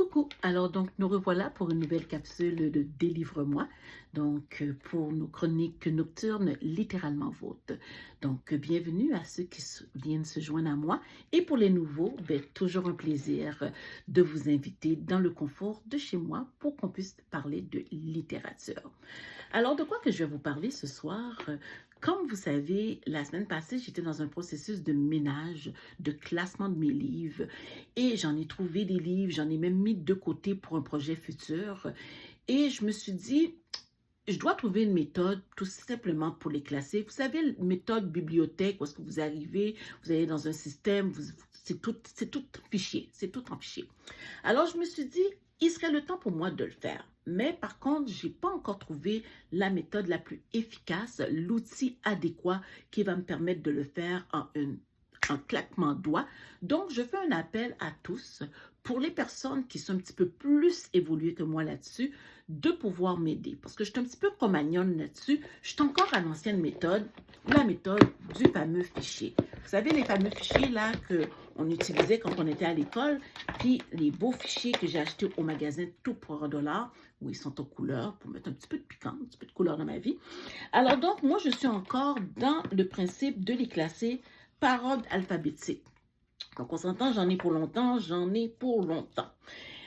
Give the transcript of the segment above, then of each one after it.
Coucou, alors donc nous revoilà pour une nouvelle capsule de Délivre-moi, donc pour nos chroniques nocturnes littéralement vôtres. Donc bienvenue à ceux qui viennent se joindre à moi et pour les nouveaux, toujours un plaisir de vous inviter dans le confort de chez moi pour qu'on puisse parler de littérature. Alors de quoi que je vais vous parler ce soir? Comme vous savez, la semaine passée, j'étais dans un processus de ménage, de classement de mes livres et j'en ai trouvé des livres, j'en ai même mis de côté pour un projet futur et je me suis dit, je dois trouver une méthode tout simplement pour les classer. Vous savez, la méthode bibliothèque, où est-ce que vous arrivez, vous allez dans un système, c'est tout fichier, c'est tout en fichier. Alors, je me suis dit, il serait le temps pour moi de le faire. Mais par contre, je n'ai pas encore trouvé la méthode la plus efficace, l'outil adéquat qui va me permettre de le faire en claquement de doigts. Donc, je fais un appel à tous, pour les personnes qui sont un petit peu plus évoluées que moi là-dessus, de pouvoir m'aider. Parce que je suis un petit peu cromagnonne là-dessus. Je suis encore à l'ancienne méthode, la méthode du fameux fichier. Vous savez, les fameux fichiers là qu'on utilisait quand on était à l'école, puis les beaux fichiers que j'ai achetés au magasin tout pour $1, où ils sont en couleur, pour mettre un petit peu de piquant, un petit peu de couleur dans ma vie. Alors donc, moi, je suis encore dans le principe de les classer par ordre alphabétique. Donc, on s'entend, j'en ai pour longtemps, j'en ai pour longtemps.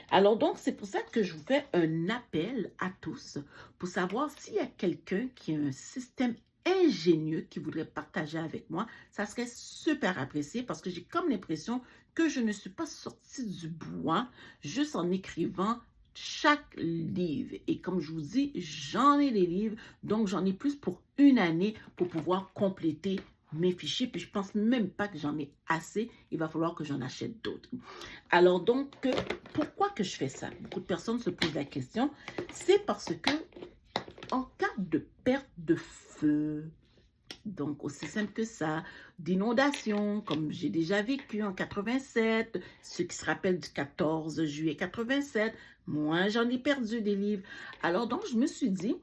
Alors donc, c'est pour ça que je vous fais un appel à tous pour savoir s'il y a quelqu'un qui a un système ingénieux qui voudrait partager avec moi. Ça serait super apprécié parce que j'ai comme l'impression que je ne suis pas sortie du bois juste en écrivant chaque livre. Et comme je vous dis, j'en ai des livres, donc j'en ai plus pour une année pour pouvoir compléter mes fichiers, puis je pense même pas que j'en ai assez. Il va falloir que j'en achète d'autres. Alors donc, pourquoi que je fais ça? Beaucoup de personnes se posent la question. C'est parce que en cas de perte de feu, donc aussi simple que ça, d'inondation, comme j'ai déjà vécu en 87, ceux qui se rappellent du 14 juillet 87, moi j'en ai perdu des livres. Alors donc, je me suis dit,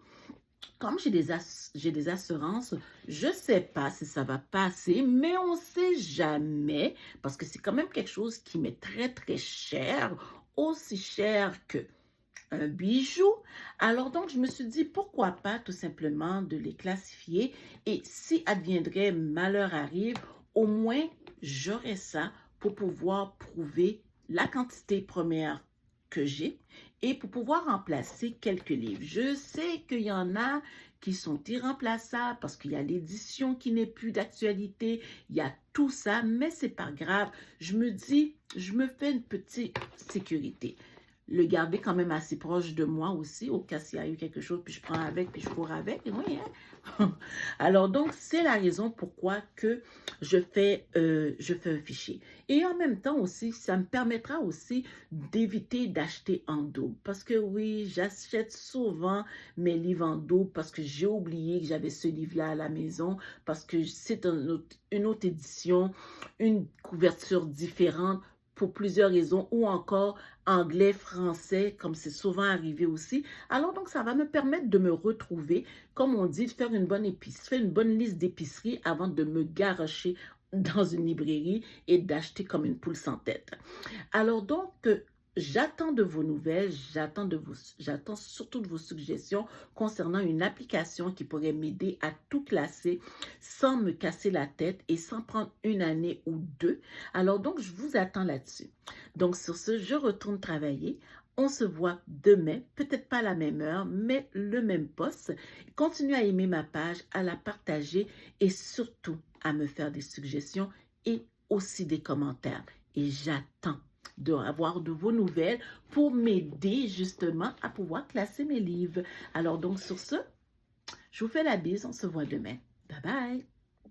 comme j'ai des assurances, je ne sais pas si ça va passer, mais on ne sait jamais, parce que c'est quand même quelque chose qui m'est très, très cher, aussi cher qu'un bijou. Alors donc, je me suis dit, pourquoi pas tout simplement de les classifier, et si adviendrait malheur arrive, au moins j'aurais ça pour pouvoir prouver la quantité première que j'ai et pour pouvoir remplacer quelques livres. Je sais qu'il y en a qui sont irremplaçables parce qu'il y a l'édition qui n'est plus d'actualité, il y a tout ça, mais c'est pas grave. Je me dis, je me fais une petite sécurité. Le garder quand même assez proche de moi aussi, au cas s'il y a eu quelque chose, puis je prends avec, puis je cours avec. Oui, hein? Alors donc, c'est la raison pourquoi que je fais un fichier. Et en même temps aussi, ça me permettra aussi d'éviter d'acheter en double. Parce que oui, j'achète souvent mes livres en double parce que j'ai oublié que j'avais ce livre-là à la maison, parce que c'est une autre édition, une couverture différente, pour plusieurs raisons, ou encore anglais, français, comme c'est souvent arrivé aussi. Alors donc, ça va me permettre de me retrouver, comme on dit, de faire une bonne épicerie, faire une bonne liste d'épicerie avant de me garocher dans une librairie et d'acheter comme une poule sans tête. Alors donc, j'attends de vos nouvelles, j'attends surtout de vos suggestions concernant une application qui pourrait m'aider à tout classer sans me casser la tête et sans prendre une année ou deux. Alors donc, je vous attends là-dessus. Donc sur ce, je retourne travailler. On se voit demain, peut-être pas à la même heure, mais le même poste. Continuez à aimer ma page, à la partager et surtout à me faire des suggestions et aussi des commentaires. Et j'attends d'avoir de vos nouvelles pour m'aider justement à pouvoir classer mes livres. Alors donc sur ce, je vous fais la bise, on se voit demain. Bye bye!